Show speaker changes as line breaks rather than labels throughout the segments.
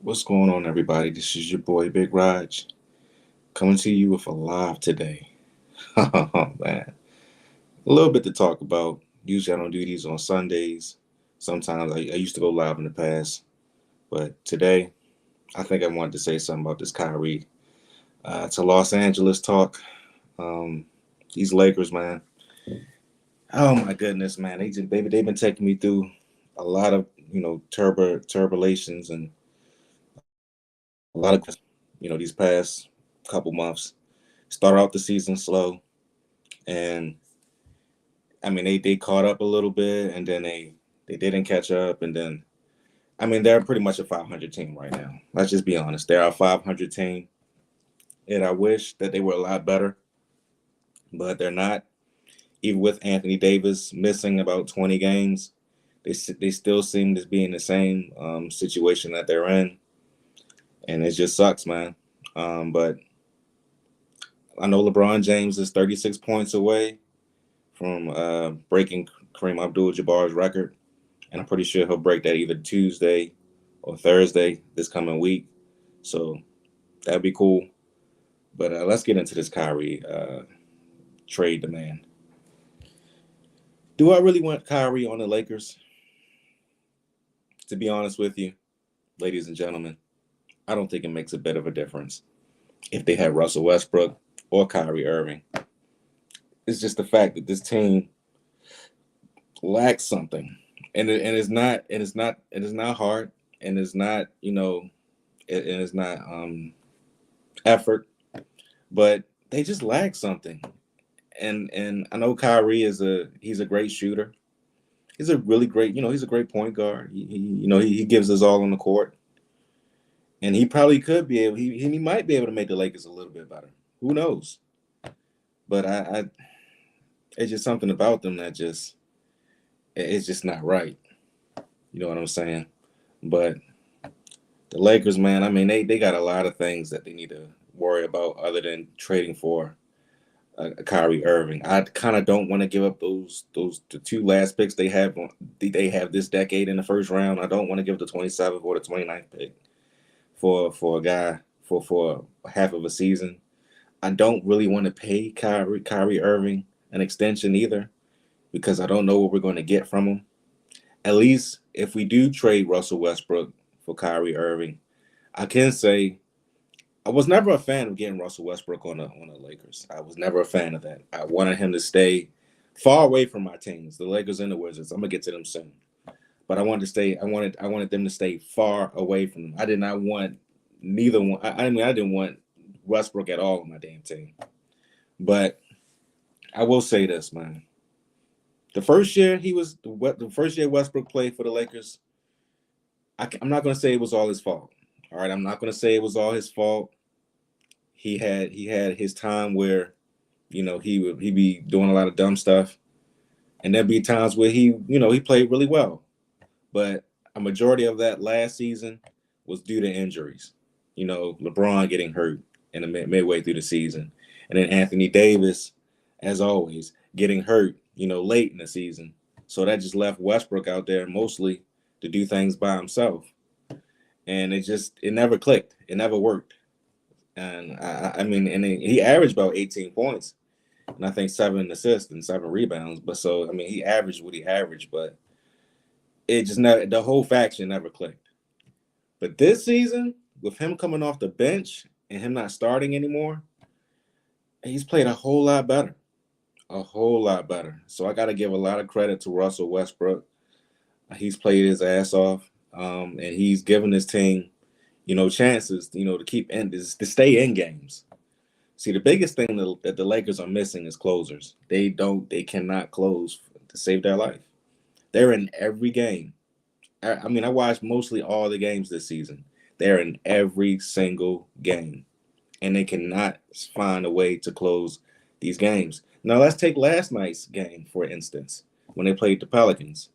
What's going on, everybody? This is your boy Big Raj coming to you with a live today. Oh man, a little bit to talk about. Usually, I don't do these on Sundays. Sometimes I used to go live in the past, but today I think I wanted to say something about this Kyrie to Los Angeles talk. Um, these Lakers, man. Oh my goodness, man. They've been taking me through a lot of turbulations and a lot of these past couple months. Started out the season slow, and I mean they caught up a little bit, and then they didn't catch up, and then I mean they're pretty much a 500 team right now. Let's just be honest, they're a 500 team, and I wish that they were a lot better, but they're not. Even with Anthony Davis missing about 20 games, they still seem to be in the same situation that they're in, and it just sucks, man. But I know LeBron James is 36 points away from breaking Kareem Abdul-Jabbar's record, and I'm pretty sure he'll break that either Tuesday or Thursday this coming week. So that'd be cool. But let's get into this Kyrie trade demand. Do I really want Kyrie on the Lakers? To be honest with you, ladies and gentlemen, I don't think it makes a bit of a difference if they had Russell Westbrook or Kyrie Irving. It's just the fact that this team lacks something, and it's not hard, and it's not and it's not effort, but they just lack something. And I know Kyrie he's a great shooter. He's a really great, he's a great point guard. He gives us all on the court, and he probably could be able. He might be able to make the Lakers a little bit better. Who knows? But I it's just something about them that it's just not right. You know what I'm saying? But the Lakers, man, I mean, they got a lot of things that they need to worry about other than trading for Kyrie Irving. I kind of don't want to give up those the two last picks they have this decade in the first round. I don't want to give the 27th or the 29th pick for a guy for half of a season. I don't really want to pay Kyrie Irving an extension either because I don't know what we're going to get from him. At least if we do trade Russell Westbrook for Kyrie Irving, I can say I was never a fan of getting Russell Westbrook on the Lakers. I was never a fan of that. I wanted him to stay far away from my teams, the Lakers and the Wizards. I'm gonna get to them soon. But I wanted to stay. I wanted them to stay far away from them. I did not want neither one. I mean, I didn't want Westbrook at all on my damn team. But I will say this, man. The first year Westbrook played for the Lakers. I'm not gonna say it was all his fault. All right, I'm not gonna say it was all his fault. He had his time where he be doing a lot of dumb stuff, and there'd be times where he played really well, but a majority of that last season was due to injuries. LeBron getting hurt in the midway through the season, and then Anthony Davis, as always, getting hurt late in the season. So that just left Westbrook out there mostly to do things by himself, and it never clicked. It never worked. And I mean, and he averaged about 18 points, and I think 7 assists and 7 rebounds. But so I mean, he averaged what he averaged, but it just never the whole faction never clicked. But this season, with him coming off the bench and him not starting anymore, he's played a whole lot better. So I got to give a lot of credit to Russell Westbrook. He's played his ass off, and he's given his team, chances, to keep to stay in games. See, the biggest thing that the Lakers are missing is closers. They cannot close to save their life. They're in every game. I mean, I watched mostly all the games this season. They're in every single game, and they cannot find a way to close these games. Now, let's take last night's game, for instance, when they played the Pelicans.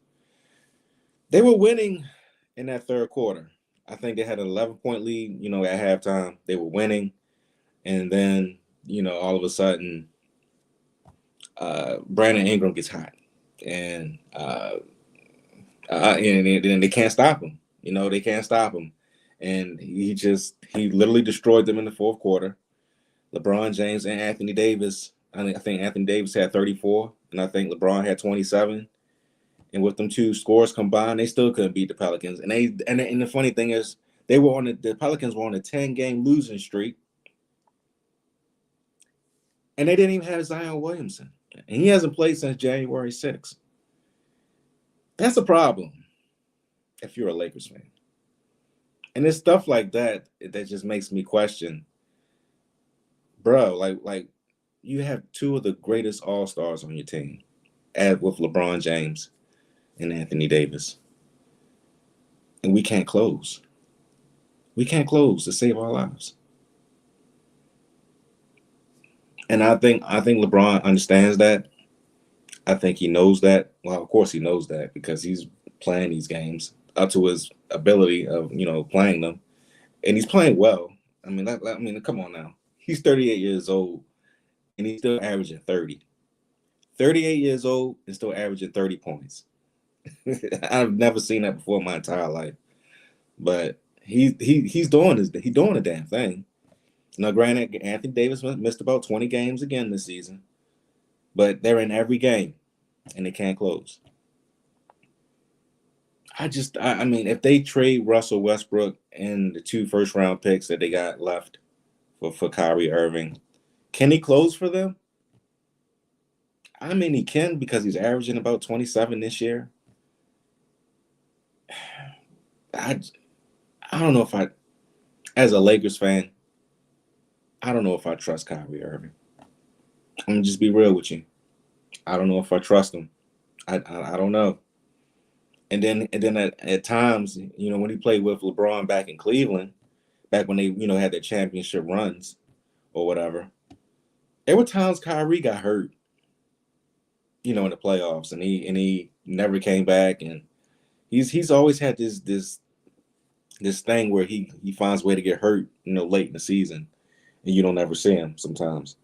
They were winning in that third quarter. I think they had an 11-point lead, at halftime. They were winning. And then, all of a sudden, Brandon Ingram gets hot. And then they can't stop him. They can't stop him. and he literally destroyed them in the fourth quarter. LeBron James and Anthony Davis. I think Anthony Davis had 34, and I think LeBron had 27. And with them two scores combined, they still couldn't beat the Pelicans. And the funny thing is, the Pelicans were on a 10-game losing streak, and they didn't even have Zion Williamson, and he hasn't played since January 6th. That's a problem if you're a Lakers fan. And it's stuff like that that just makes me question, bro. Like you have two of the greatest all stars on your team, with LeBron James and Anthony Davis, and we can't close. We can't close to save our lives. And I think LeBron understands that. I think he knows that. Well, of course he knows that because he's playing these games up to his ability of playing them, and he's playing well. I mean, come on now. He's 38 years old, and he's still averaging 30. 38 years old and still averaging 30 points. I've never seen that before in my entire life. But he's doing the damn thing. Now, granted, Anthony Davis missed about 20 games again this season, but they're in every game, and they can't close. I mean, if they trade Russell Westbrook and the 2 first-round picks that they got left for Kyrie Irving, can he close for them? I mean, he can because he's averaging about 27 this year. I don't know as a Lakers fan, I don't know if I trust Kyrie Irving. I'm gonna just be real with you. I don't know if I trust him. I don't know. And then at times, when he played with LeBron back in Cleveland, back when they had their championship runs or whatever, there were times Kyrie got hurt, in the playoffs, and he never came back, and he's always had this thing where he finds a way to get hurt, late in the season, and you don't ever see him sometimes.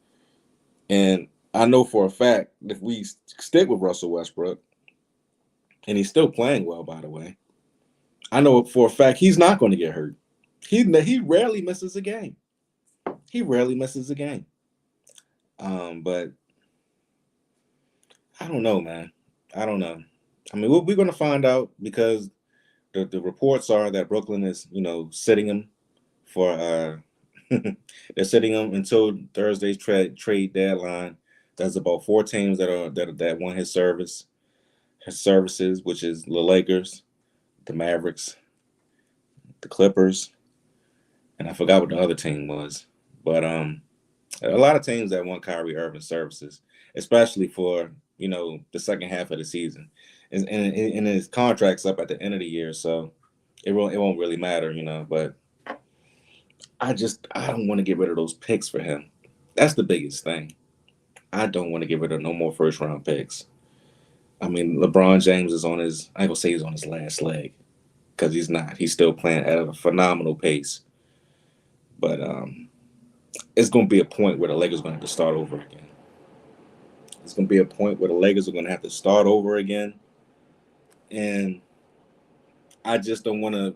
And I know for a fact if we stick with Russell Westbrook, and he's still playing well, by the way, I know for a fact he's not going to get hurt. He rarely misses a game. He rarely misses a game. But I don't know, man. I don't know. I mean, we're going to find out because the reports are that Brooklyn is, sitting him for they're sitting him until Thursday's trade deadline. There's about 4 teams that want his services, which is the Lakers, the Mavericks, the Clippers, and I forgot what the other team was. But a lot of teams that want Kyrie Irving's services, especially for the second half of the season, and his contract's up at the end of the year, so it won't really matter, But I don't want to get rid of those picks for him. That's the biggest thing. I don't want to get rid of no more first round picks. I mean, LeBron James is on his, I ain't gonna say he's on his last leg, because he's not. He's still playing at a phenomenal pace. But it's going to be a point where the Lakers are going to have to start over again. It's going to be a point where the Lakers are going to have to start over again. And I just don't want to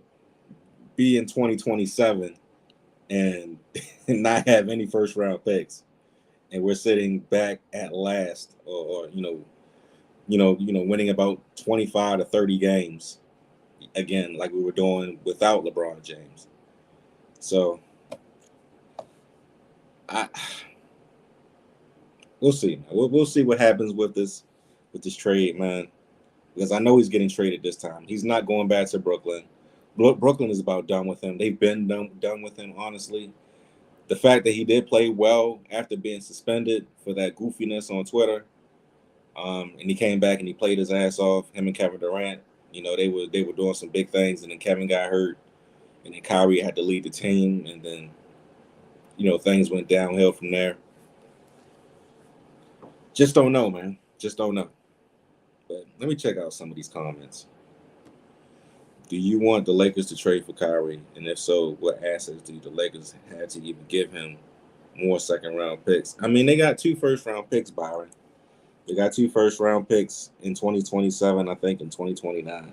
be in 2027 and not have any first round picks. And we're sitting back at last, or winning about 25 to 30 games again, like we were doing without LeBron James. So we'll see. We'll see what happens with this trade, man. Because I know he's getting traded this time. He's not going back to Brooklyn. Brooklyn is about done with him. They've been done with him, honestly. The fact that he did play well after being suspended for that goofiness on Twitter, and he came back and he played his ass off. Him and Kevin Durant, they were doing some big things, and then Kevin got hurt, and then Kyrie had to lead the team, and then things went downhill from there. Just don't know, man. Just don't know. But let me check out some of these comments. Do you want the Lakers to trade for Kyrie? And if so, what assets do the Lakers have to even give him more second-round picks? I mean, they got 2 first-round picks, Byron. They got 2 first-round picks in 2027, I think, in 2029.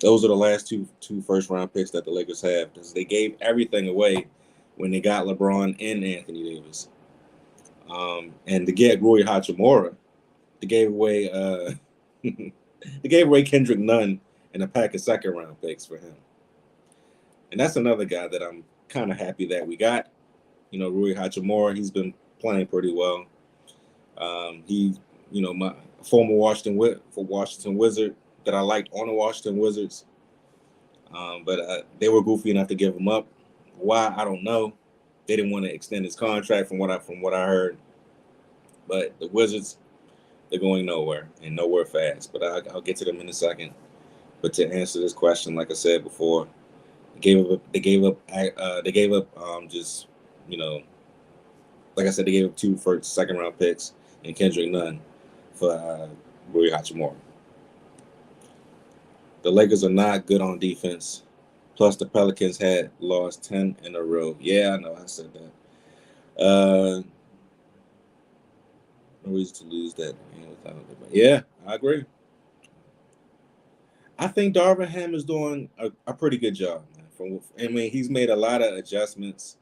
Those are the last two first round picks that the Lakers have, because they gave everything away when they got LeBron and Anthony Davis. And to get Rui Hachimura, they gave away they gave away Kendrick Nunn and a pack of second round picks for him. And that's another guy that I'm kind of happy that we got. Rui Hachimura, he's been playing pretty well. He, my former Washington Wizard that I liked on the Washington Wizards, but they were goofy enough to give him up. Why, I don't know. They didn't want to extend his contract from what I heard. But the Wizards, they're going nowhere and nowhere fast. But I'll get to them in a second. But to answer this question, like I said before, just like I said, they gave up two first, second round picks and Kendrick Nunn for Rui Hachimura. The Lakers are not good on defense. Plus, the Pelicans had lost 10 in a row. Yeah, I know, I said that. No reason to lose that. Yeah, I agree. I think Darvin Ham is doing a pretty good job. He's made a lot of adjustments.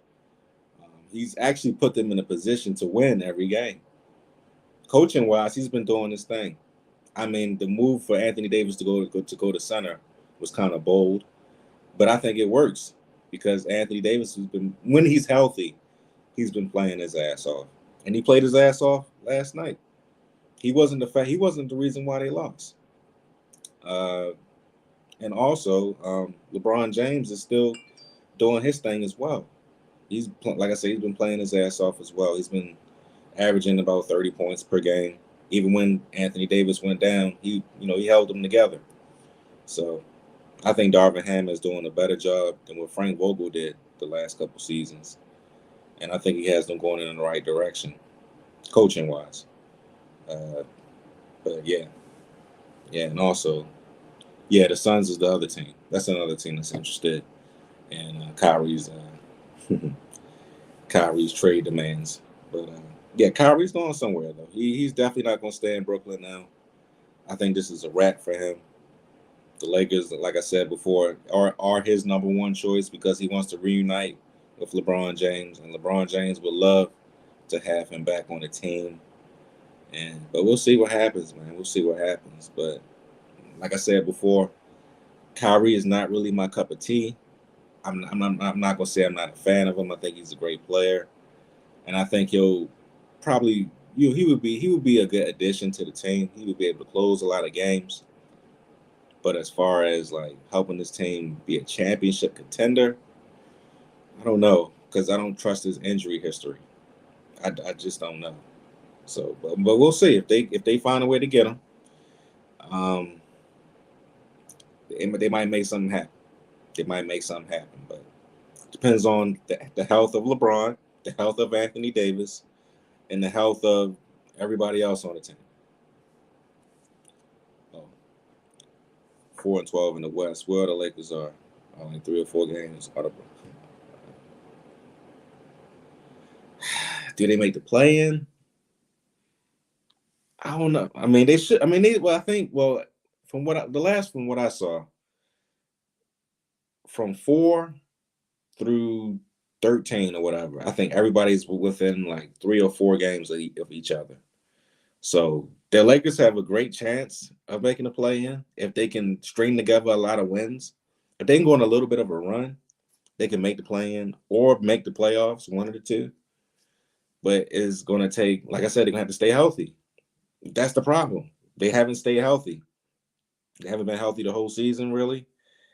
He's actually put them in a position to win every game. Coaching wise, he's been doing his thing. The move for Anthony Davis to go to center was kind of bold, but I think it works because Anthony Davis has been, when he's healthy, he's been playing his ass off, and he played his ass off last night. He wasn't the reason why they lost. And also, LeBron James is still doing his thing as well. Like I said, he's been playing his ass off as well. He's been averaging about 30 points per game. Even when Anthony Davis went down, he held them together. So I think Darvin Ham is doing a better job than what Frank Vogel did the last couple seasons. And I think he has them going in the right direction, coaching wise. But yeah. And also, the Suns is the other team. That's another team that's interested in Kyrie's trade demands. But Kyrie's going somewhere though. He's definitely not going to stay in Brooklyn now. I think this is a wrap for him. The Lakers, like I said before, are his number one choice because he wants to reunite with LeBron James, and LeBron James would love to have him back on the team. But we'll see what happens, man. We'll see what happens. But like I said before, Kyrie is not really my cup of tea. I'm not gonna say I'm not a fan of him. I think he's a great player, and I think he'll probably he would be a good addition to the team. He would be able to close a lot of games. But as far as like helping this team be a championship contender, I don't know because I don't trust his injury history. I just don't know. So, but we'll see if they find a way to get him. Um, they might make something happen. They might make something happen, but it depends on the health of LeBron, the health of Anthony Davis, and the health of everybody else on the team. Oh, 4-12 in the West. Where the Lakers are only 3 or 4 games. Do they make the play in? I don't know. They should. I think. Well, from what I saw, from 4 through 13 or whatever, I think everybody's within like 3 or 4 games of each other. So the Lakers have a great chance of making a play in if they can string together a lot of wins. If they can go on a little bit of a run, they can make the play in or make the playoffs, one of the two. But it's going to take, like I said, they're going to have to stay healthy. That's the problem. They haven't stayed healthy. They haven't been healthy the whole season, really.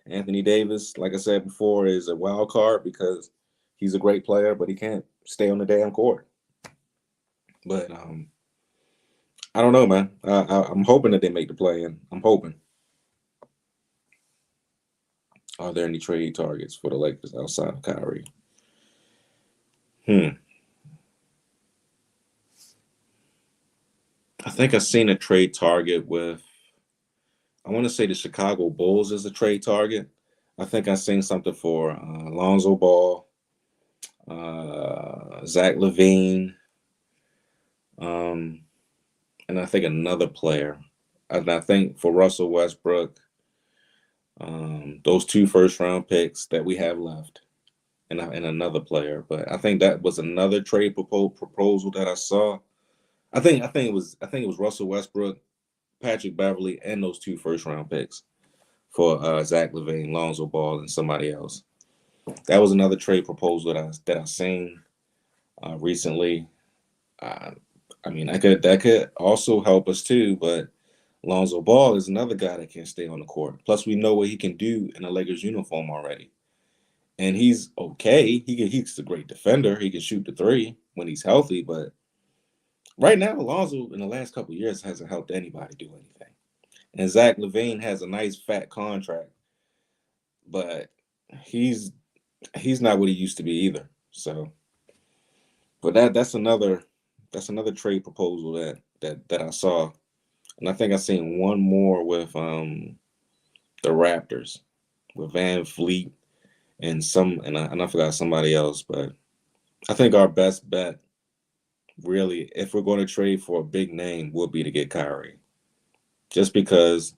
Anthony Davis, like I said before, is a wild card because he's a great player, but he can't stay on the damn court. But I don't know, man. I'm hoping that they make the play in. I'm hoping. Are there any trade targets for the Lakers outside of Kyrie? I think I've seen a trade target with, I want to say the Chicago Bulls is a trade target. I think I've seen something for Lonzo Ball, Zach LaVine, and I think another player. And I think for Russell Westbrook, those 2 first-round picks that we have left, and another player. But I think that was another trade proposal that I saw. I think it was Russell Westbrook, Patrick Beverly, and those 2 first-round picks for Zach LaVine, Lonzo Ball, and somebody else. That was another trade proposal that I seen recently. Uh, I mean, that could also help us too, but Lonzo Ball is another guy that can stay on the court. Plus, we know what he can do in a Lakers uniform already, and he's okay. He's a great defender. He can shoot the three when he's healthy, but right now, Lonzo in the last couple of years hasn't helped anybody do anything. And Zach LaVine has a nice fat contract, but he's he's not what he used to be either. So, but that's another trade proposal that I saw, and I think I seen one more with the Raptors with Van Fleet and I forgot somebody else, but I think our best bet really, if we're going to trade for a big name, would be to get Kyrie, just because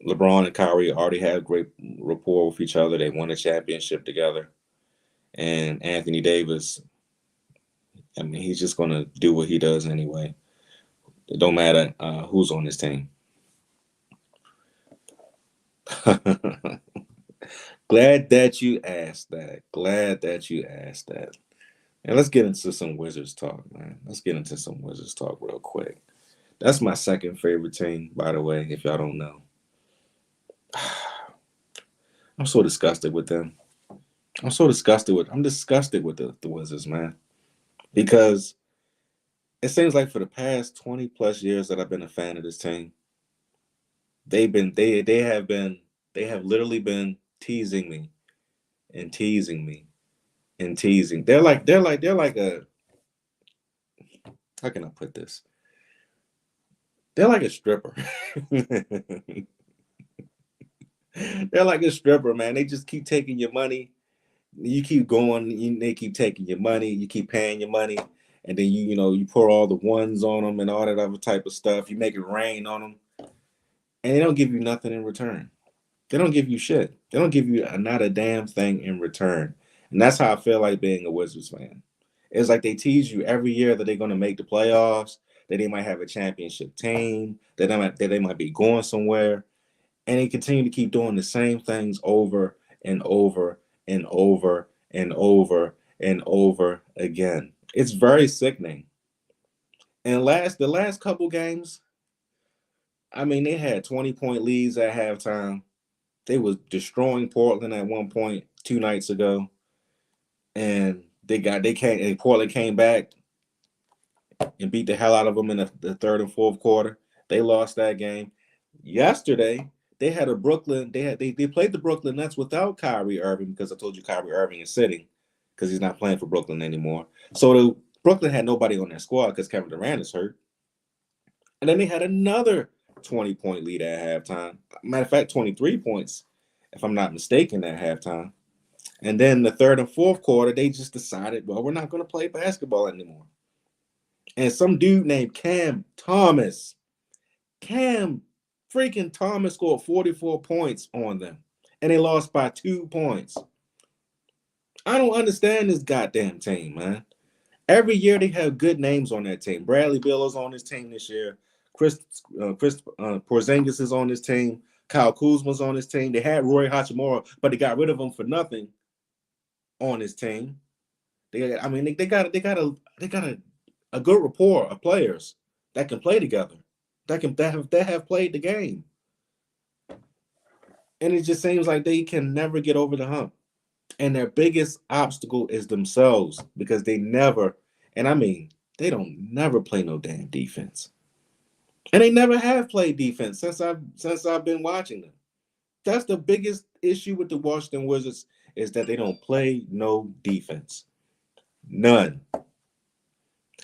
LeBron and Kyrie already have great rapport with each other. They won a championship together, and Anthony Davis, I mean, he's just going to do what he does anyway. It don't matter who's on his team. Glad that you asked that. Glad that you asked that. And let's get into some Wizards talk, man. Let's get into some Wizards talk real quick. That's my second favorite team, by the way, if y'all don't know. I'm so disgusted with them. I'm disgusted with the Wizards, man. Because it seems like for the past 20 plus years that I've been a fan of this team, they have literally been teasing me and teasing me and teasing. They're like a how can I put this? They're like a stripper. They're like a stripper, man. They just keep taking your money. You keep going, they keep taking your money, you keep paying your money, and then you pour all the ones on them and all that other type of stuff. You make it rain on them, and they don't give you nothing in return. They don't give you shit. They don't give you not a damn thing in return. And that's how I feel like being a Wizards fan. It's like they tease you every year that they're going to make the playoffs, that they might have a championship team, that they might be going somewhere, and they continue to keep doing the same things over and over and over and over and over again. It's very sickening. And the last couple games, I mean, they had 20-point leads at halftime. They was destroying Portland at one point 2 nights ago, and Portland came back and beat the hell out of them in the third and fourth quarter. They lost that game. Yesterday, they had a Brooklyn. They played the Brooklyn Nets without Kyrie Irving, because I told you Kyrie Irving is sitting because he's not playing for Brooklyn anymore. So Brooklyn had nobody on their squad because Kevin Durant is hurt. And then they had another 20-point lead at halftime. Matter of fact, 23 points, if I'm not mistaken, at halftime. And then the third and fourth quarter, they just decided, well, we're not going to play basketball anymore. And some dude named Cam freaking Thomas scored 44 points on them. And they lost by 2 points. I don't understand this goddamn team, man. Every year they have good names on that team. Bradley Beal is on this team this year. Chris Porzingis is on this team. Kyle Kuzma's on this team. They had Roy Hachimura, but they got rid of him for nothing on this team. They got a good rapport of players that can play together, that have played the game, and it just seems like they can never get over the hump. And their biggest obstacle is themselves, because they never, and I mean, they don't never play no damn defense, and they never have played defense since I've been watching them. That's the biggest issue with the Washington Wizards, is that they don't play no defense, none.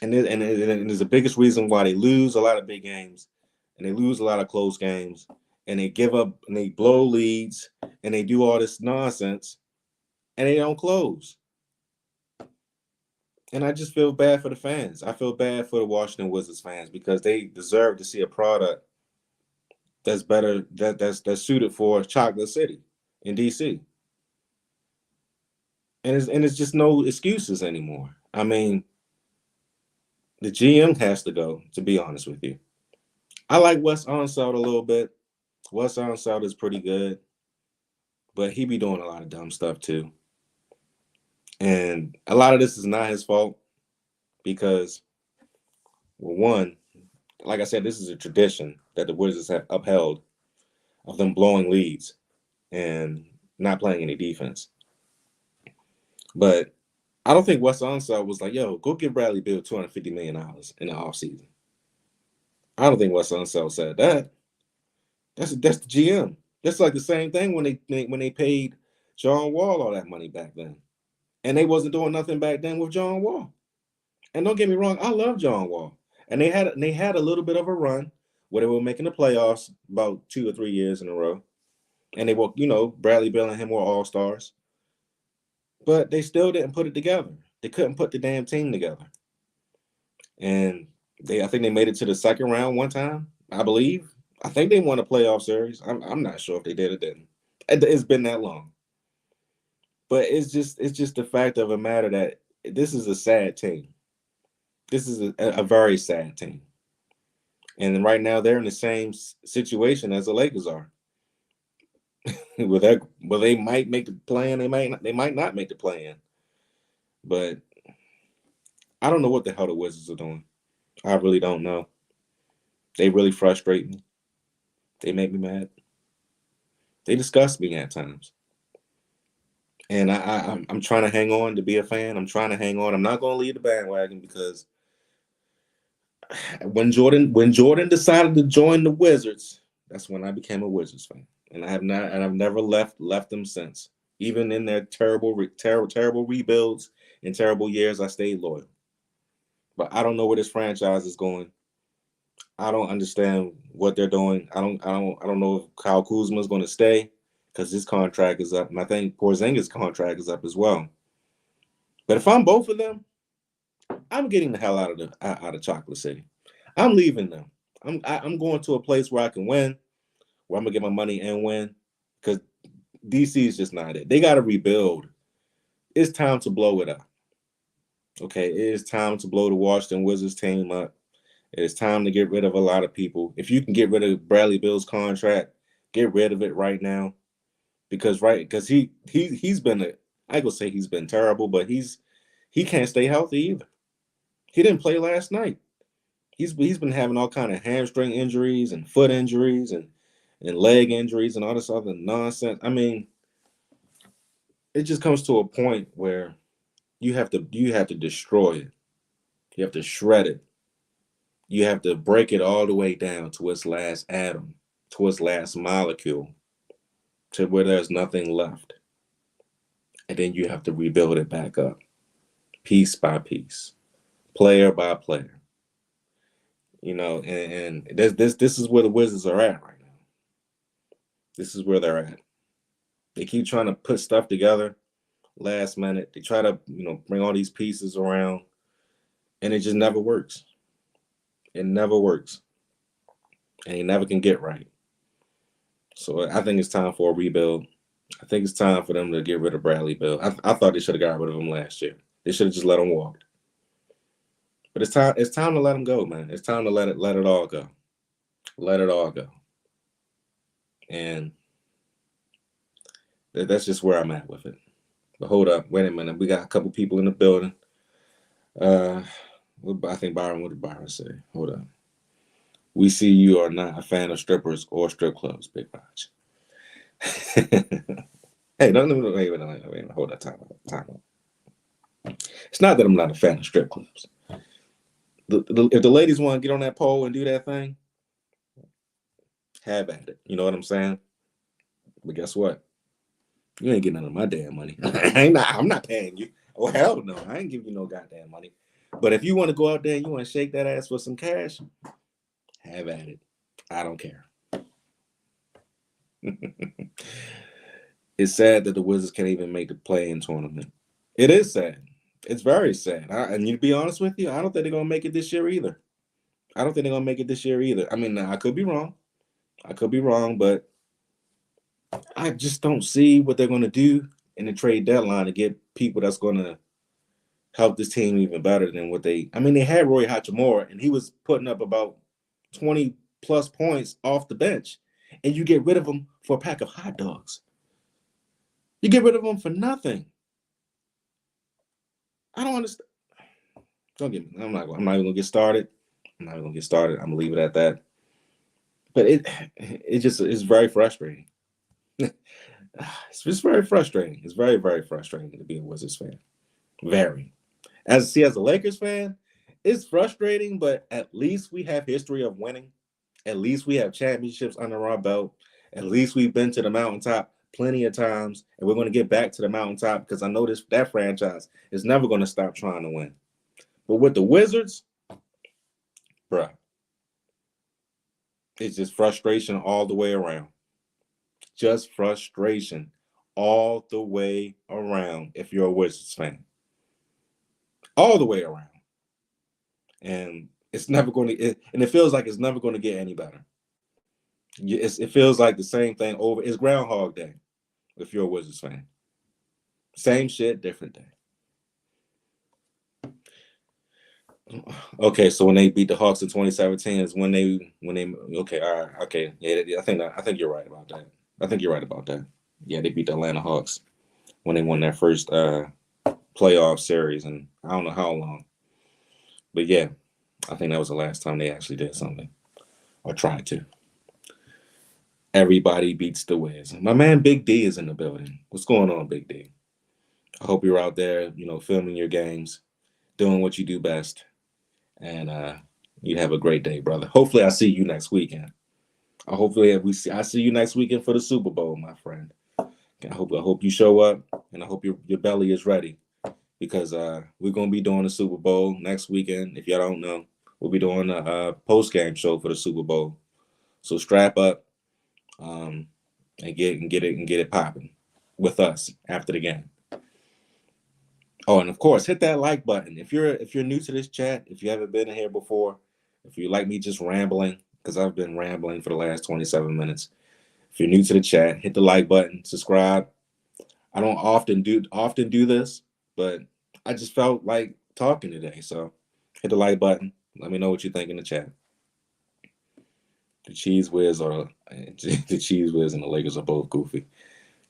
And it's the biggest reason why they lose a lot of big games, and they lose a lot of close games, and they give up and they blow leads, and they do all this nonsense, and they don't close. And I just feel bad for the fans. I feel bad for the Washington Wizards fans, because they deserve to see a product that's better that's suited for Chocolate City in DC. And it's just no excuses anymore. I mean, the GM has to go, to be honest with you. I like Wes Unseld a little bit. Wes Unseld is pretty good, but he be doing a lot of dumb stuff too. And a lot of this is not his fault because, well, one, like I said, this is a tradition that the Wizards have upheld of them blowing leads and not playing any defense. But I don't think Wes Unseld was like, yo, go give Bradley Beal $250 million in the offseason. I don't think Wes Unseld said that. That's the GM. That's like the same thing when they paid John Wall all that money back then. And they wasn't doing nothing back then with John Wall. And don't get me wrong, I love John Wall. And they had a little bit of a run where they were making the playoffs about 2 or 3 years in a row. And they were, Bradley Beal and him were all-stars. But they still didn't put it together. They couldn't put the damn team together. And I think they made it to the second round one time, I believe. I think they won a playoff series. I'm not sure if they did or didn't. It's been that long. But it's just the fact of a matter that this is a sad team. This is a very sad team. And right now they're in the same situation as the Lakers are. Well, they might make the plan. They might not make the plan. But I don't know what the hell the Wizards are doing. I really don't know. They really frustrate me. They make me mad. They disgust me at times. And I'm trying to hang on to be a fan. I'm trying to hang on. I'm not going to leave the bandwagon because when Jordan decided to join the Wizards, that's when I became a Wizards fan. And I've never left them since. Even in their terrible rebuilds and terrible years, I stayed loyal. But I don't know where this franchise is going. I don't understand what they're doing. I don't know if Kyle Kuzma is going to stay because his contract is up, and I think Porzingis' contract is up as well. But if I'm both of them, I'm getting the hell out of Chocolate City. I'm leaving them. I'm going to a place where I can win, where I'm gonna get my money and win, because DC is just not it. They got to rebuild. It's time to blow it up. Okay, it is time to blow the Washington Wizards team up. It's time to get rid of a lot of people. If you can get rid of Bradley Beal's contract, get rid of it right now. Because he's been I could say he's been terrible, but he can't stay healthy either. He didn't play last night. He's been having all kind of hamstring injuries and foot injuries and leg injuries and all this other nonsense. I mean, it just comes to a point where you have to destroy it. You have to shred it. You have to break it all the way down to its last atom, to its last molecule, to where there's nothing left. And then you have to rebuild it back up, piece by piece, player by player. And this is where the Wizards are at right now. This is where they're at. They keep trying to put stuff together last minute. They try to, bring all these pieces around, and it just never works. It never works. And they never can get right. So I think it's time for a rebuild. I think it's time for them to get rid of Bradley Beal. I thought they should have got rid of him last year. They should have just let him walk. But it's time to let him go, man. It's time to let it all go. Let it all go. And that's just where I'm at with it. But hold up, wait a minute. We got a couple people in the building. I think Byron, what did Byron say? Hold on. We see you are not a fan of strippers or strip clubs, Big Raj. Hey, no, wait, hold on, time out. It's not that I'm not a fan of strip clubs. If the ladies want to get on that pole and do that thing, have at it. You know what I'm saying? But guess what? You ain't getting none of my damn money. I'm not paying you. Oh, hell no. I ain't giving you no goddamn money. But if you want to go out there and you want to shake that ass for some cash, have at it. I don't care. It's sad that the Wizards can't even make the play-in tournament. It is sad. It's very sad. And to be honest with you, I don't think they're going to make it this year either. I mean, I could be wrong. I could be wrong, but I just don't see what they're going to do in the trade deadline to get people that's going to help this team even better than what they. I mean, they had Roy Hachimura, and he was putting up about 20 plus points off the bench, and you get rid of him for a pack of hot dogs. You get rid of him for nothing. I don't understand. Don't get me. I'm not even gonna get started. I'm not even gonna get started. I'm gonna leave it at that. But it just is very frustrating. It's just very frustrating. It's very, very frustrating to be a Wizards fan. Very. As a Lakers fan, it's frustrating, but at least we have history of winning. At least we have championships under our belt. At least we've been to the mountaintop plenty of times, and we're going to get back to the mountaintop because I know that franchise is never going to stop trying to win. But with the Wizards, bruh, it's just frustration all the way around. Just frustration all the way around if you're a Wizards fan. All the way around. And it's never going to, and it feels like it's never going to get any better. It feels like the same thing over. It's Groundhog Day if you're a Wizards fan. Same shit, different day. Okay, so when they beat the Hawks in 2017 is when they okay, all right, okay, yeah, I think you're right about that. I think you're right about that. Yeah, they beat the Atlanta Hawks when they won their first playoff series, and I don't know how long, but yeah, I think that was the last time they actually did something or tried to. Everybody beats the Wiz. My man Big D is in the building. What's going on, Big D? I hope you're out there, filming your games, doing what you do best, and you have a great day, brother. Hopefully, I see you next weekend. I see you next weekend for the Super Bowl, my friend. I hope you show up, and I hope your belly is ready because we're gonna be doing the Super Bowl next weekend. If y'all don't know, we'll be doing a post game show for the Super Bowl. So strap up, and get it popping with us after the game. Oh, and of course, hit that like button. If you're new to this chat, if you haven't been in here before, if you like me just rambling, because I've been rambling for the last 27 minutes. If you're new to the chat, hit the like button, subscribe. I don't often do this, but I just felt like talking today. So hit the like button. Let me know what you think in the chat. The Cheese Whiz the Cheese Whiz and the Lakers are both goofy.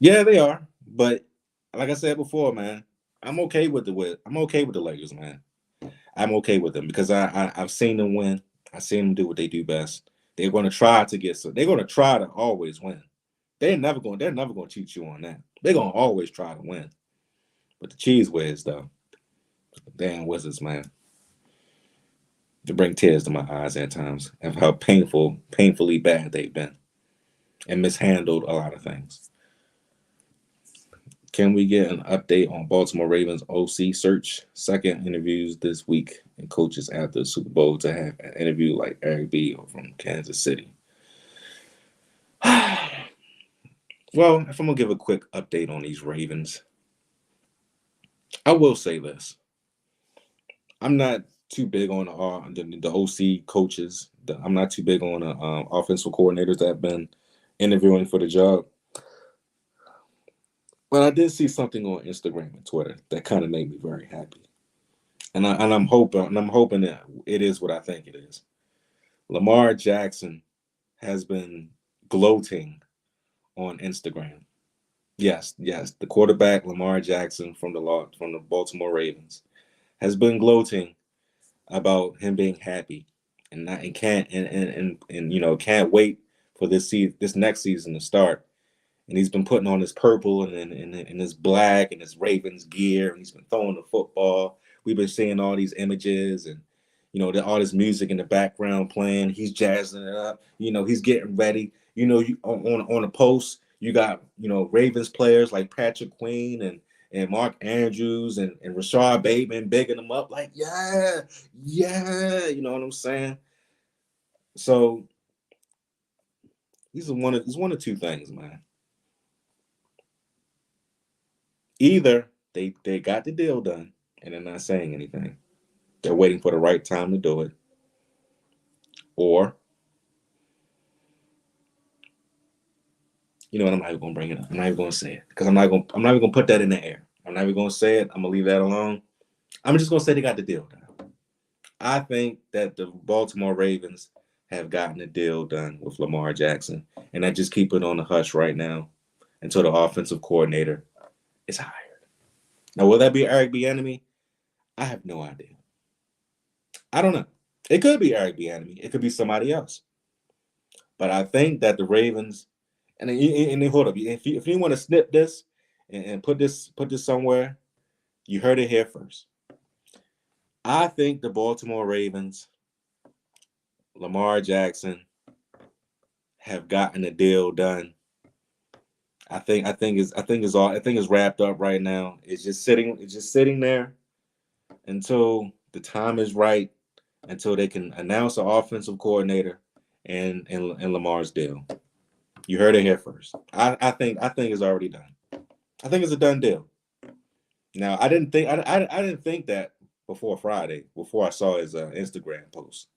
Yeah, they are. But like I said before, man, I'm okay with I'm okay with the Lakers, man. I'm okay with them because I've seen them win. I've seen them do what they do best. They're going to try to they're going to try to always win. They're never going to cheat you on that. They're going to always try to win. But the Cheese Whiz, though, damn Wizards, man, to bring tears to my eyes at times of how painfully bad they've been and mishandled a lot of things. Can we get an update on Baltimore Ravens OC search? Second interviews this week and coaches after the Super Bowl to have an interview like Eric B. from Kansas City. Well, if I'm going to give a quick update on these Ravens, I will say this. I'm not too big on the OC coaches. I'm not too big on the offensive coordinators that have been interviewing for the job. But I did see something on Instagram and Twitter that kind of made me very happy, and I'm hoping that it is what I think it is. Lamar Jackson has been gloating on Instagram. Yes, the quarterback Lamar Jackson from the Baltimore Ravens has been gloating about him being happy and not and can't and can't wait for this next season to start. And he's been putting on his purple and his black and his Ravens gear, and he's been throwing the football. We've been seeing all these images and all this music in the background playing. He's jazzing it up. He's getting ready. On a post, you got Ravens players like Patrick Queen and Mark Andrews and Rashard Bateman bigging them up like, yeah, you know what I'm saying? So it's one of two things, man. Either they got the deal done and they're not saying anything. They're waiting for the right time to do it. Or You know what? I'm not even gonna bring it up. I'm not even gonna say it because I'm not even gonna put that in the air. I'm not even gonna say it. I'm gonna leave that alone. I'm just gonna say they got the deal done. I think that the Baltimore Ravens have gotten the deal done with Lamar Jackson, and I just keep it on the hush right now until the offensive coordinator is hired. Now, will that be Eric Bieniemy? I have no idea. I don't know. It could be Eric Bieniemy. It could be somebody else. But I think that the Ravens, and then hold up, if you want to snip this and put this somewhere, you heard it here first. I think the Baltimore Ravens, Lamar Jackson, have gotten the deal done. I think it's wrapped up right now. It's just sitting there until the time is right, until they can announce the offensive coordinator and Lamar's deal. You heard it here first. I think it's already done. I think it's a done deal. Now I didn't think that before Friday, before I saw his Instagram post,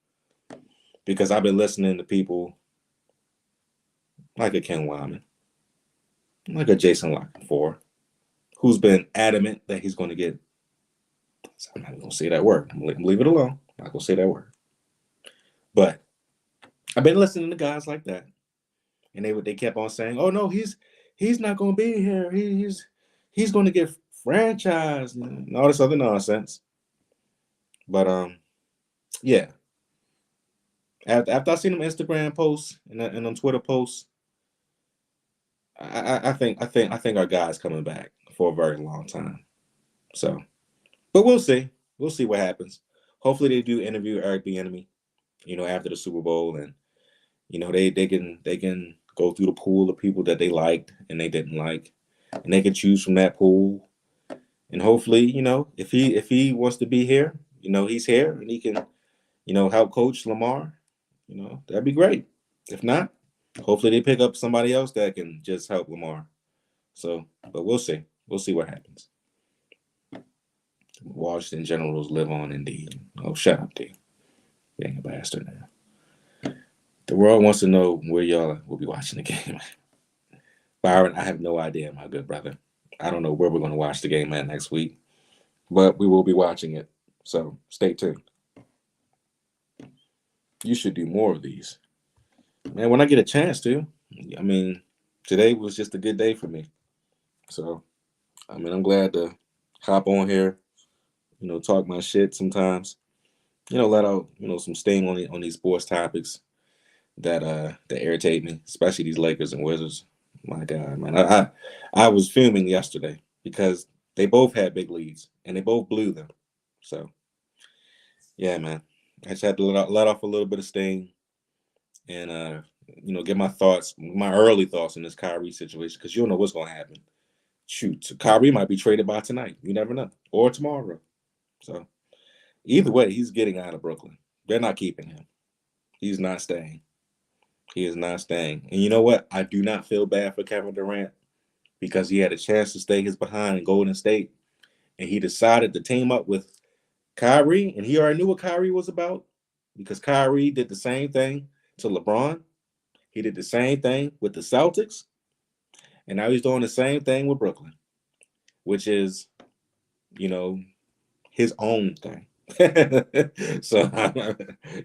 because I've been listening to people like a Ken Wyman, like a Jason Lockett, who's been adamant that he's going to get. I'm not going to say that word. I'm going to leave it alone. I'm not going to say that word. But I've been listening to guys like that, and they kept on saying, "Oh no, he's not going to be here. He's going to get franchised and all this other nonsense." But yeah. After I seen them Instagram posts and on Twitter posts, I think our guy's coming back for a very long time. So, but we'll see. We'll see what happens. Hopefully, they do interview Eric Bieniemy, after the Super Bowl, and they can go through the pool of people that they liked and they didn't like, and they can choose from that pool. And hopefully, if he wants to be here, he's here and he can, help coach Lamar. That'd be great. If not, hopefully they pick up somebody else that can just help Lamar. So, but we'll see. We'll see what happens. Washington Generals live on indeed. Oh, shut up, D. Being a bastard now. The world wants to know where y'all will be watching the game. Byron, I have no idea, my good brother. I don't know where we're going to watch the game at next week, but we will be watching it. So stay tuned. You should do more of these. Man, when I get a chance to. I mean, today was just a good day for me. So, I mean, I'm glad to hop on here, talk my shit sometimes. Let out, some steam on these sports topics that irritate me, especially these Lakers and Wizards. My God, man. I was fuming yesterday because they both had big leads and they both blew them. So, yeah, man. I just had to let off a little bit of steam and get my early thoughts on this Kyrie situation, because you don't know what's gonna happen. Shoot, Kyrie might be traded by tonight. You never know, or tomorrow. So either way, he's getting out of Brooklyn. They're not keeping him. He's not staying. He is not staying. And you know what? I do not feel bad for Kevin Durant, because he had a chance to stay his behind in Golden State, and he decided to team up with Kyrie, and he already knew what Kyrie was about, because Kyrie did the same thing to LeBron. He did the same thing with the Celtics, and now he's doing the same thing with Brooklyn, which is, you know, his own thing. So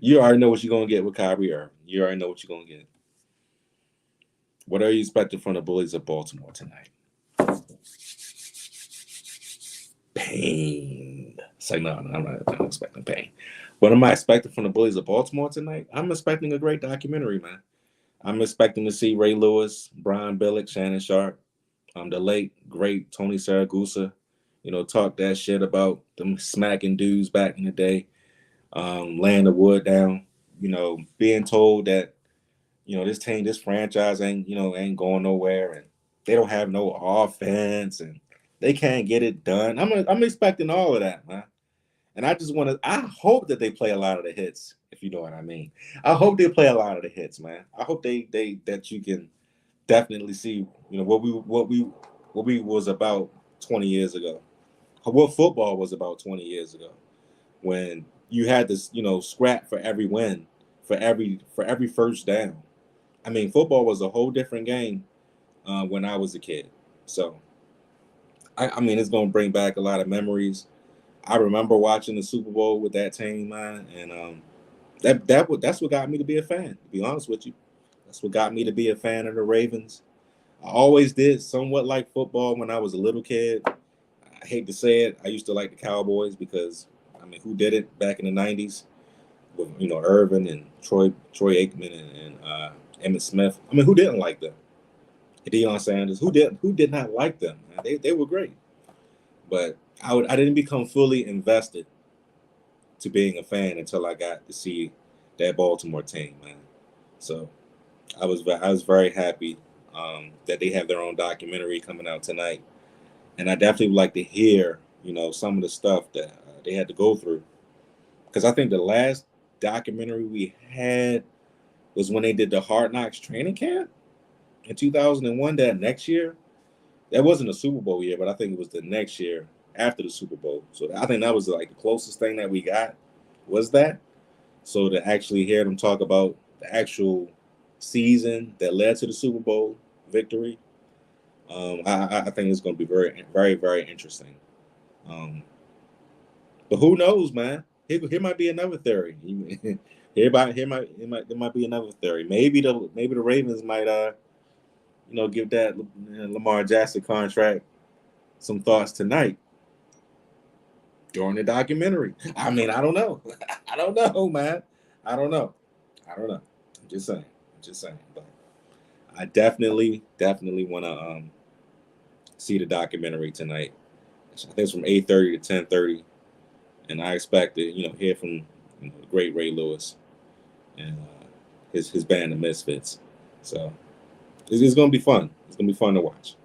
you already know what you're gonna get with Kyrie Irving. You already know what you're gonna get. What are you expecting from the Bullies of Baltimore tonight? Pain. It's like, no, I'm not expecting pain. What am I expecting from the Bullies of Baltimore tonight? I'm expecting a great documentary, man. I'm expecting to see Ray Lewis, Brian Billick, Shannon Sharp, the late great Tony Saragusa, talk that shit about them smacking dudes back in the day, laying the wood down, being told that, this franchise ain't going nowhere, and they don't have no offense, and they can't get it done. I'm expecting all of that, man. And I hope that they play a lot of the hits, if you know what I mean. I hope they play a lot of the hits, man. I hope that you can definitely see, what we was about 20 years ago. What football was about 20 years ago, when you had this, scrap for every win, for every first down. I mean, football was a whole different game when I was a kid. So I mean, it's gonna bring back a lot of memories. I remember watching the Super Bowl with that team, man, and that's what got me to be a fan. To be honest with you, that's what got me to be a fan of the Ravens. I always did somewhat like football when I was a little kid. I hate to say it, I used to like the Cowboys because I mean, who did it back in the '90s with Irvin and Troy Aikman and Emmitt Smith? I mean, who didn't like them? Deion Sanders. Who did not like them? Man? They were great, but I didn't become fully invested to being a fan until I got to see that Baltimore team, man. So I was very happy that they have their own documentary coming out tonight, and I definitely would like to hear some of the stuff that they had to go through because I think the last documentary we had was when they did the Hard Knocks training camp in 2001. That next year, that wasn't a Super Bowl year, but I think it was the next year after the Super Bowl. So I think that was like the closest thing that we got was that. So to actually hear them talk about the actual season that led to the Super Bowl victory, I think it's going to be very, very, very interesting. Um, but who knows, man? Here might be another theory. There might be another theory. Maybe the Ravens might give that Lamar Jackson contract some thoughts tonight during the documentary. I mean, I don't know. I don't know, man. I don't know. I don't know. I'm just saying. I'm just saying. But I definitely want to see the documentary tonight. I think it's from 8:30 to 10:30, and I expect to hear from the great Ray Lewis and his band, the Misfits. So it's gonna be fun. It's gonna be fun to watch.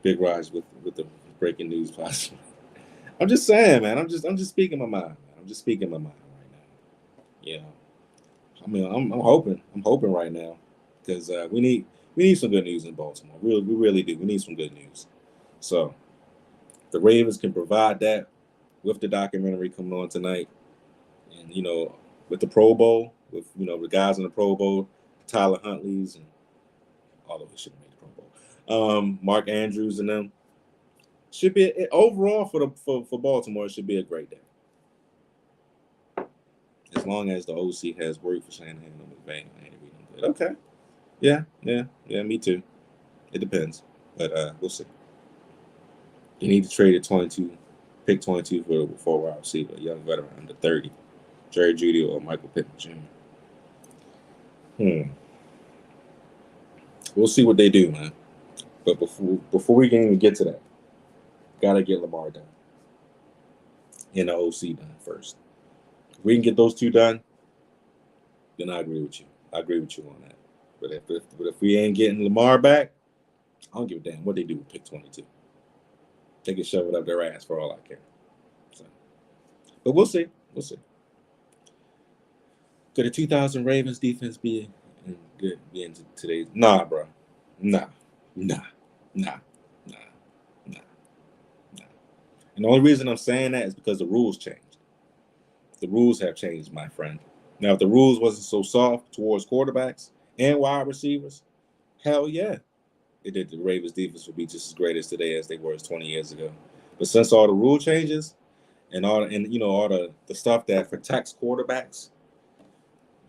Big Raj with the breaking news possible. I'm just saying, man. I'm just speaking my mind. Man. I'm just speaking my mind right now. Yeah. I mean, I'm hoping. I'm hoping right now because we need some good news in Baltimore. We really do. We need some good news. So the Ravens can provide that with the documentary coming on tonight, and with the Pro Bowl, with the guys in the Pro Bowl, Tyler Huntley's, and although he should have made the Pro Bowl, Mark Andrews and them should be overall for Baltimore. It should be a great day as long as the OC has worked for Shanahan and McVay. Okay. Yeah, yeah, yeah. Me too. It depends, but we'll see. You need to trade a 22, pick 22 for wide receiver, a young veteran under 30, Jerry Judy or Michael Pittman Jr. Hmm. We'll see what they do, man. But before we can even get to that, gotta get Lamar done and the OC done first. If we can get those two done, then I agree with you. I agree with you on that. But if we ain't getting Lamar back, I don't give a damn what they do with pick 22. They can shove it up their ass for all I care. So, but we'll see. We'll see. Could the 2000 Ravens defense be in today's? Nah, bro. Nah, nah, nah, nah, nah, nah. And the only reason I'm saying that is because the rules changed. The rules have changed, my friend. Now, if the rules wasn't so soft towards quarterbacks and wide receivers, hell yeah, the Ravens defense would be just as great as today as they were as 20 years ago. But since all the rule changes all the stuff that protects quarterbacks,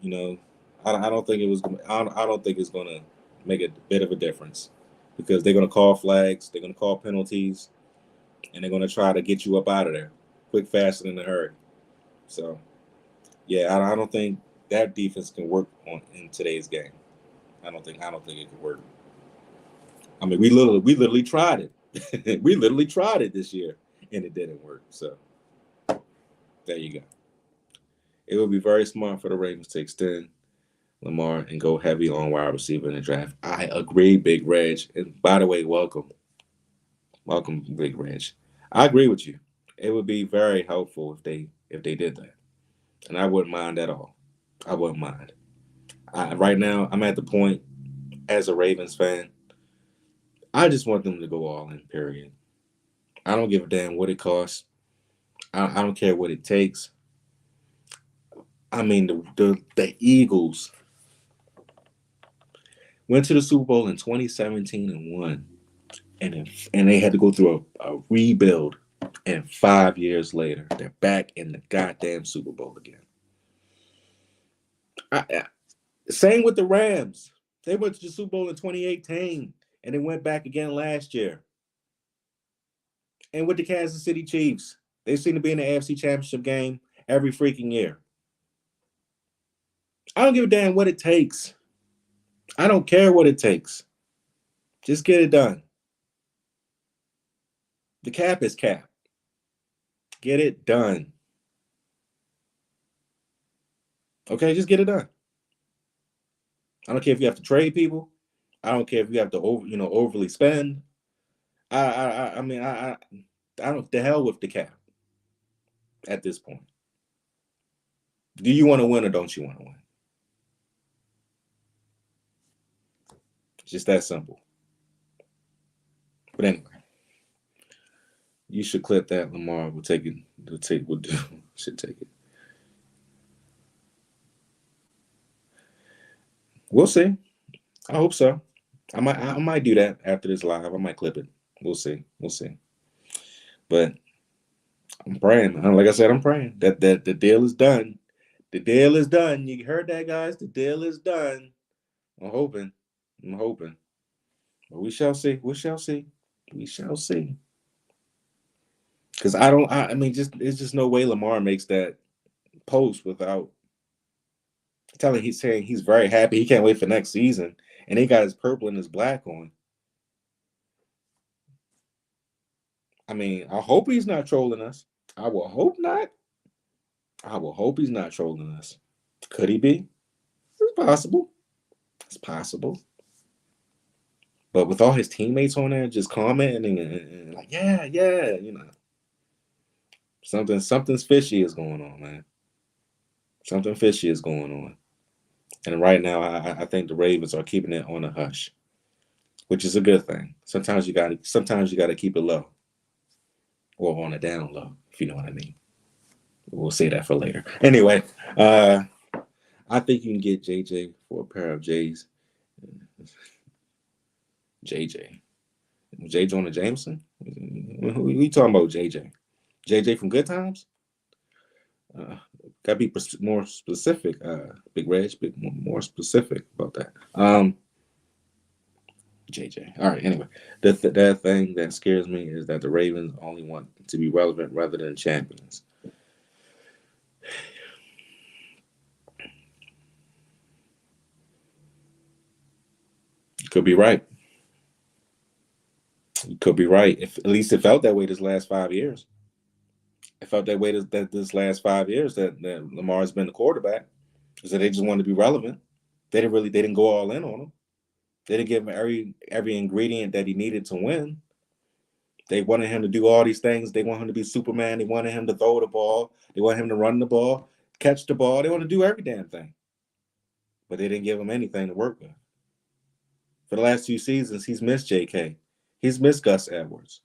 you know, I don't think it was. I don't think it's going to make a bit of a difference because they're going to call flags, they're going to call penalties, and they're going to try to get you up out of there quick, fast, and in a hurry. So yeah, I don't think that defense can work in today's game. I don't think it could work. I mean, we literally tried it. We literally tried it this year, and it didn't work. So there you go. It would be very smart for the Ravens to extend Lamar and go heavy on wide receiver in the draft. I agree, Big Reg. And by the way, welcome, Big Reg. I agree with you. It would be very helpful if they did that, and I wouldn't mind at all. I wouldn't mind. Right now, I'm at the point as a Ravens fan. I just want them to go all in. Period. I don't give a damn what it costs. I don't care what it takes. I mean, the Eagles. Went to the Super Bowl in 2017 and won. And they had to go through a rebuild. And 5 years later, they're back in the goddamn Super Bowl again. Same with the Rams. They went to the Super Bowl in 2018 and they went back again last year. And with the Kansas City Chiefs, they seem to be in the AFC Championship game every freaking year. I don't give a damn what it takes. I don't care what it takes. Just get it done. The cap is cap. Get it done. Okay, just get it done. I don't care if you have to trade people. I don't care if you have to overly spend. I mean I don't, the hell with the cap at this point. Do you want to win or don't you want to win? It's just that simple. But anyway, you should clip that. Lamar will take it. Should take it. We'll see. I hope so. I might do that after this live. I might clip it. We'll see. But I'm praying. Like I said, I'm praying that the deal is done. The deal is done. You heard that, guys? The deal is done. I'm hoping. But we shall see. We shall see. Because I mean, it's just no way Lamar makes that post without he's saying he's very happy. He can't wait for next season. And he got his purple and his black on. I mean, I hope he's not trolling us. I will hope not. I will hope he's not trolling us. Could he be? It's possible. But with all his teammates on there just commenting and like, yeah, something's fishy is going on, man. Something fishy is going on. And right now, I think the Ravens are keeping it on a hush, which is a good thing. Sometimes you gotta keep it low, or on a down low, if you know what I mean. We'll say that for later. Anyway, I think you can get JJ for a pair of J's. JJ Jonah Jameson? Who are you talking about, JJ? JJ from Good Times? Gotta be more specific, Big Reg, more specific about that. JJ. All right. Anyway, that thing that scares me is that the Ravens only want to be relevant rather than champions. You could be right. If at least it felt that way this last 5 years. It felt that way this last 5 years that Lamar's been the quarterback, is that they just wanted to be relevant. They didn't go all in on him. They didn't give him every ingredient that he needed to win. They wanted him to do all these things. They want him to be Superman. They wanted him to throw the ball. They want him to run the ball, catch the ball. They want to do every damn thing. But they didn't give him anything to work with. For the last 2 seasons, he's missed J.K. He's missed Gus Edwards.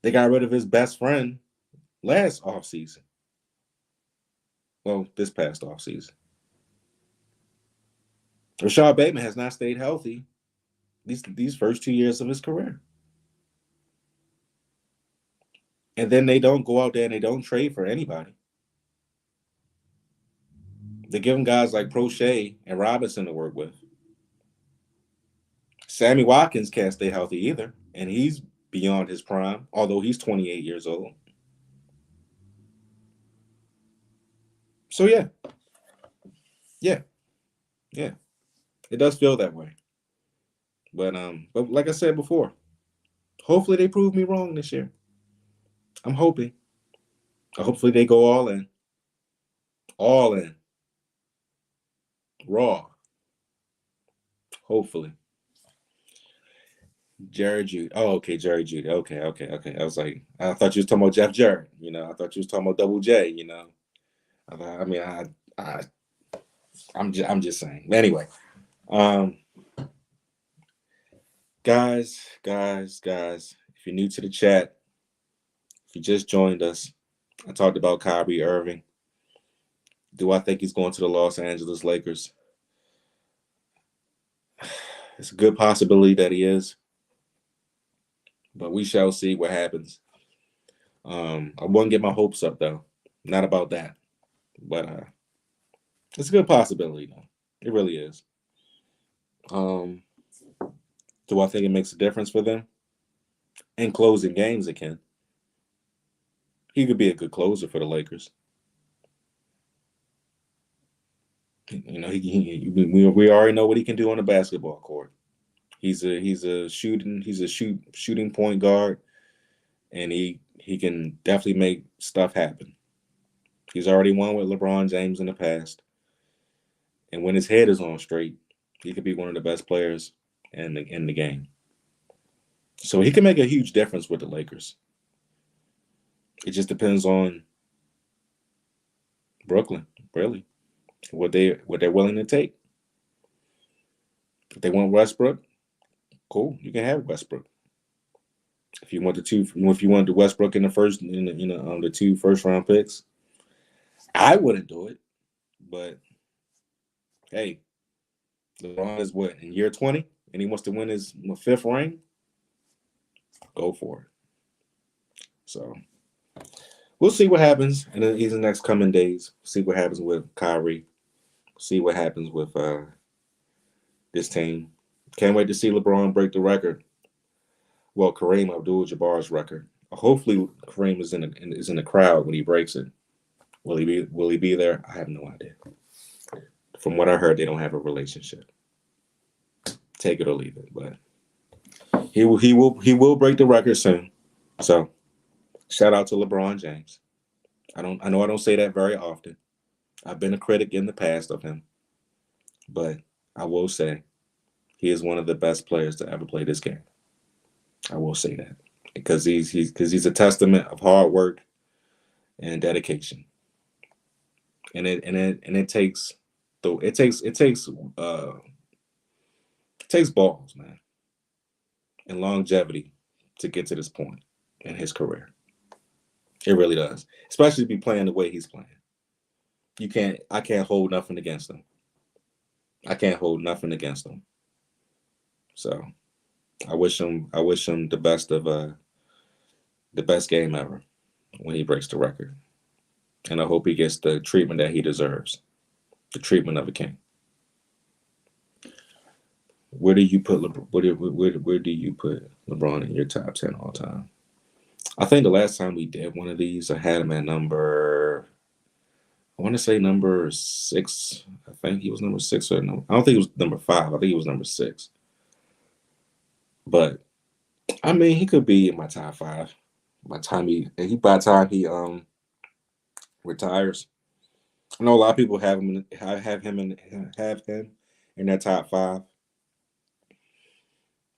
They got rid of his best friend last offseason. Well, this past offseason. Rashad Bateman has not stayed healthy these first 2 years of his career. And then they don't go out there and they don't trade for anybody. They give them guys like Prochet and Robinson to work with. Sammy Watkins can't stay healthy either, and he's beyond his prime, although he's 28 years old. So yeah, it does feel that way. But like I said before, hopefully they prove me wrong this year. I'm hoping. Hopefully they go all in. Raw. Hopefully. Jerry Judy. Oh, okay, Jerry Judy. Okay. I was like, I thought you was talking about Jeff Jarrett. I thought you was talking about Double J. I'm just saying. Anyway, guys, if you're new to the chat, if you just joined us, I talked about Kyrie Irving. Do I think he's going to the Los Angeles Lakers? It's a good possibility that he is, but we shall see what happens. I wouldn't get my hopes up though. Not about that, but it's a good possibility though. It really is. Um, do I think it makes a difference for them in closing games? It can. He could be a good closer for the Lakers. You know, we already know what he can do on the basketball court. He's a shooting point guard, and he can definitely make stuff happen. He's already won with LeBron James in the past, and when his head is on straight, he could be one of the best players in the game. So he can make a huge difference with the Lakers. It just depends on Brooklyn, really, what they're willing to take. If they want Westbrook, cool, you can have Westbrook. If you want the Westbrook in the first, the two first round picks, I wouldn't do it. But hey, LeBron is what in year 20, and he wants to win his fifth ring. Go for it. So we'll see what happens in these next coming days. See what happens with Kyrie. See what happens with this team. Can't wait to see LeBron break the record. Well, Kareem Abdul-Jabbar's record. Hopefully, Kareem is in the crowd when he breaks it. Will he be there? I have no idea. From what I heard, they don't have a relationship. Take it or leave it, but he will break the record soon. So, shout out to LeBron James. I know I don't say that very often. I've been a critic in the past of him, but I will say he is one of the best players to ever play this game. I will say that because he's a testament of hard work and dedication, and it takes it takes balls, man, and longevity to get to this point in his career. It really does, especially to be playing the way he's playing. I can't hold nothing against him. I can't hold nothing against him. So I wish him the best game ever when he breaks the record. And I hope he gets the treatment that he deserves. The treatment of a king. Where do you put where do you put LeBron in your top 10 all time? I think the last time we did one of these, I had him at I want to say number 6. I think he was number 6 or no. I don't think he was number 5. I think he was number 6. But I mean, he could be in my top 5 by the time he retires. I know a lot of people have him in their top 5,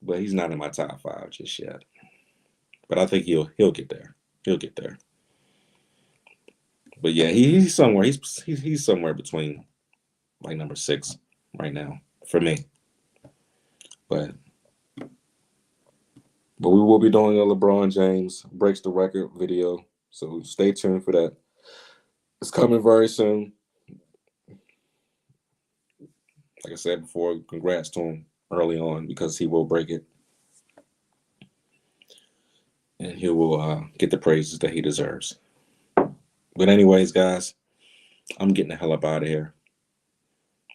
but he's not in my top 5 just yet. But I think he'll get there. He'll get there. But yeah, he's somewhere. He's somewhere between like number 6 right now for me. But we will be doing a LeBron James breaks the record video, so stay tuned for that. It's coming very soon. Like I said before, congrats to him early on because he will break it. And he will get the praises that he deserves. But anyways, guys, I'm getting the hell up out of here.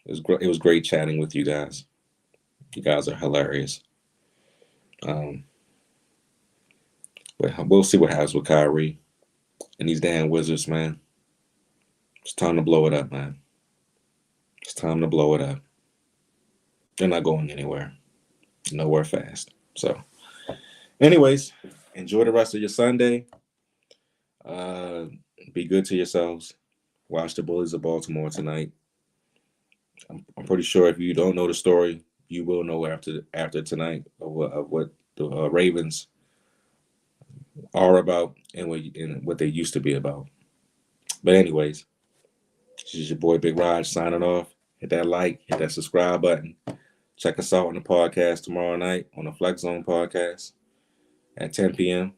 It was great chatting with you guys. You guys are hilarious. But we'll see what happens with Kyrie and these damn Wizards, man. It's time to blow it up, man. It's time to blow it up. They're not going anywhere. Nowhere fast. So, anyways, enjoy the rest of your Sunday. Be good to yourselves. Watch the Bullies of Baltimore tonight. I'm pretty sure if you don't know the story, you will know after tonight of what the Ravens are about and what they used to be about. But anyways, this is your boy Big Raj signing off. Hit that like, hit that subscribe button. Check us out on the podcast tomorrow night on the Flex Zone podcast at 10 p.m.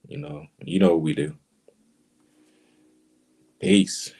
You know what we do. Peace.